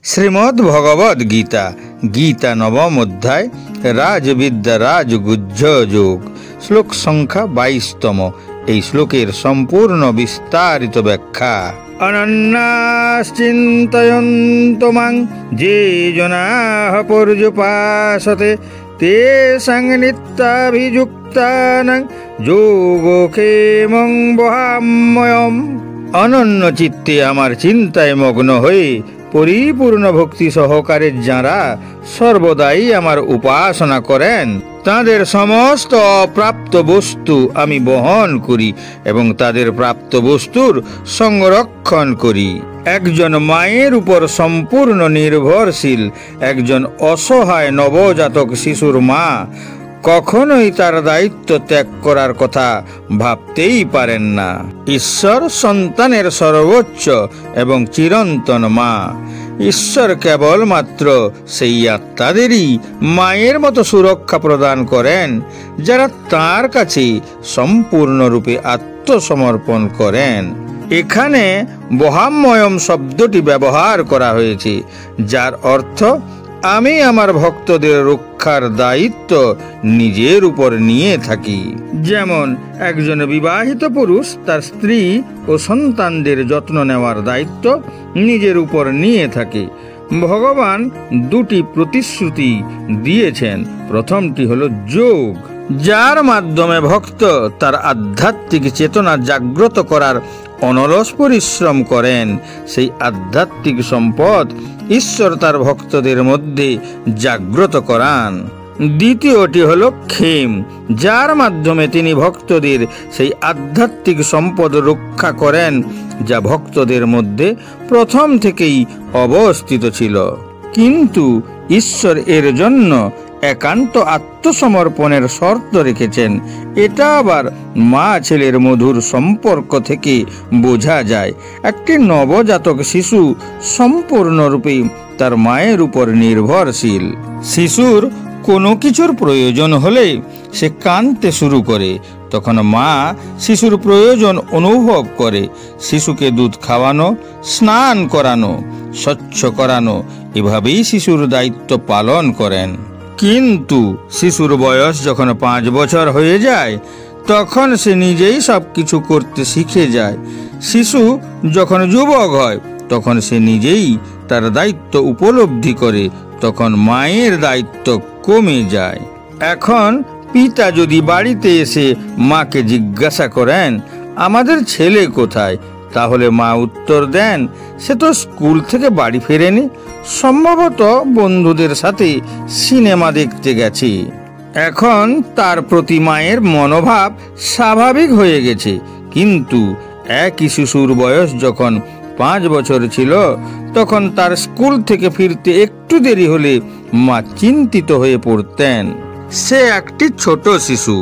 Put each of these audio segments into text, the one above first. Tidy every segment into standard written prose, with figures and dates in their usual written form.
শ্রীমদ্ ভগবদ গীতা, গীতা নবম অধ্যায়, রাজবিদ্যা রাজগুহ্য যোগ, শ্লোক সংখ্যা 22তম। এই শ্লোকের সম্পূর্ণ বিস্তারিত ব্যাখ্যা। অনন্যাশ্চিন্তয়ন্তো মাং যে জনাঃ পর্যুপাসতে তেষাং নিত্যাভিযুক্তানাং যোগক্ষেমং বহাম্যহম। অনন্য চিত্তে আমার চিন্তায় মগ্ন হয়ে পরিপূর্ণ ভক্তি সহকারে যাঁরা সর্বদাই আমার উপাসনা করেন, তাদের সমস্ত অপ্রাপ্ত বস্তু আমি বহন করি এবং তাদের প্রাপ্ত বস্তুর সংরক্ষণ করি। একজন মায়ের উপর সম্পূর্ণ নির্ভরশীল একজন অসহায় নবজাতক শিশুর মা কখনোই তার দায়িত্ব ত্যাগ করার কথা ভাবতেই পারেন না। ঈশ্বর সন্তানের সর্বোচ্চ এবং চিরন্তন মা। ঈশ্বর কেবলমাত্র সেই আত্মাদেরই মায়ের মতো সুরক্ষা প্রদান করেন যারা তাঁর কাছে সম্পূর্ণরূপে আত্মসমর্পণ করেন। এখানে বহাম্যহম শব্দটি ব্যবহার করা হয়েছে, যার অর্থ আমি আমার ভক্তদের রক্ষার দায়িত্ব নিজের উপর নিয়ে থাকি। যেমন একজন বিবাহিত পুরুষ তার স্ত্রী ও সন্তানদের যত্ন নেওয়ার দায়িত্ব নিজের উপর নিয়ে থাকে। ভগবান দুটি প্রতিশ্রুতি দিয়েছেন। প্রথমটি হলো যোগ, যার মাধ্যমে ভক্ত তার আধ্যাত্মিক চেতনা জাগ্রত করার অনলস পরিশ্রম করেন। সেই আধ্যাত্মিক সম্পদ ঈশ্বর তার ভক্তদের মধ্যে জাগ্রত করান। দ্বিতীয়টি হলো ক্ষেম, যার মাধ্যমে তিনি ভক্তদের সেই আধ্যাত্মিক সম্পদ রক্ষা করেন যা ভক্তদের মধ্যে প্রথম থেকেই অবস্থিত ছিল, কিন্তু ঈশ্বর এর জন্য একান্ত আত্মসমর্পণের শর্ত রেখেছেন। এটা আবার মা ছেলের মধুর সম্পর্ক থেকে বোঝা যায়। একটি নবজাতক শিশু সম্পূর্ণরূপে তার মায়ের উপর নির্ভরশীল। শিশুর কোনো কিছুর প্রয়োজন হলে সে কাঁদতে শুরু করে, তখন মা শিশুর প্রয়োজন অনুভব করে। শিশুকে দুধ খাওয়ানো, স্নান করানো, স্বচ্ছ করানো, এভাবেই শিশুর দায়িত্ব পালন করেন। কিন্তু শিশুর বয়স যখন 5 বছর হয়ে যায়, তখন সে নিজেই সব কিছু করতে শিখে যায়। শিশু যখন যুবক হয়, তখন সে নিজেই তার দায়িত্ব উপলব্ধি করে, তখন মায়ের দায়িত্ব কমে যায়। এখন পিতা যদি বাড়িতে এসে মাকে জিজ্ঞাসা করেন, আমাদের ছেলে কোথায়, তাহলে মা উত্তর দেন, সে তো স্কুল থেকে বাড়ি ফেরেনি, সম্ভবত বন্ধুদের সাথে সিনেমা দেখতে গেছে। এখন তার প্রতি মায়ের মনোভাব স্বাভাবিক হয়ে গেছে। কিন্তু একই শিশুর বয়স যখন 5 বছর ছিল, তখন তার স্কুল থেকে ফিরতে একটু দেরি হলে মা চিন্তিত হয়ে পড়তেন। সে একটি ছোট শিশু,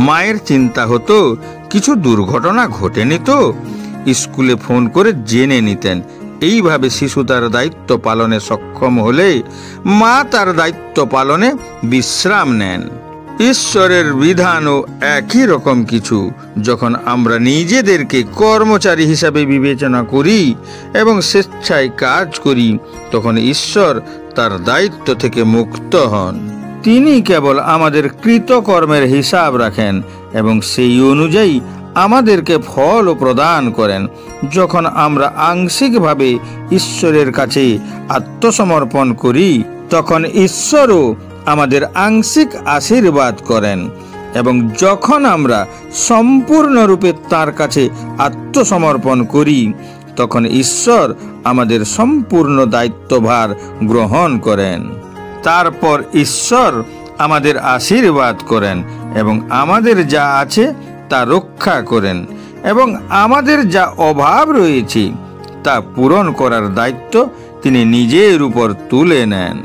মায়ের চিন্তা হতো কিছু দুর্ঘটনা ঘটেনি তো। স্কুলে ফোন করে জেনে নিতেন। এইভাবে শিশু তার দায়িত্ব পালনে সক্ষম হলে মা তার দায়িত্ব পালনে বিশ্রাম নেন। ঈশ্বরের বিধানও একই রকম কিছু। যখন আমরা নিজেদেরকে কর্মচারী হিসাবে বিবেচনা করি এবং স্বেচ্ছায় কাজ করি, তখন ঈশ্বর তার দায়িত্ব থেকে মুক্ত হন। তিনি কেবল আমাদের কৃতকর্মের হিসাব রাখেন এবং সেই অনুযায়ী আমাদেরকে ফল প্রদান করেন। যখন আমরা আংশিকভাবে ঈশ্বরের কাছে আত্মসমর্পণ করি, তখন ঈশ্বরও আমাদের আংশিক আশীর্বাদ করেন, এবং যখন আমরা সম্পূর্ণরূপে তার কাছে আত্মসমর্পণ করি, তখন ঈশ্বর আমাদের সম্পূর্ণ দায়িত্বভার গ্রহণ করেন। তারপর ঈশ্বর আমাদের আশীর্বাদ করেন এবং আমাদের যা আছে তা রক্ষা করেন, এবং আমাদের যা অভাব রয়েছে তা পূরণ করার দায়িত্ব তিনি নিজের উপর তুলে নেন।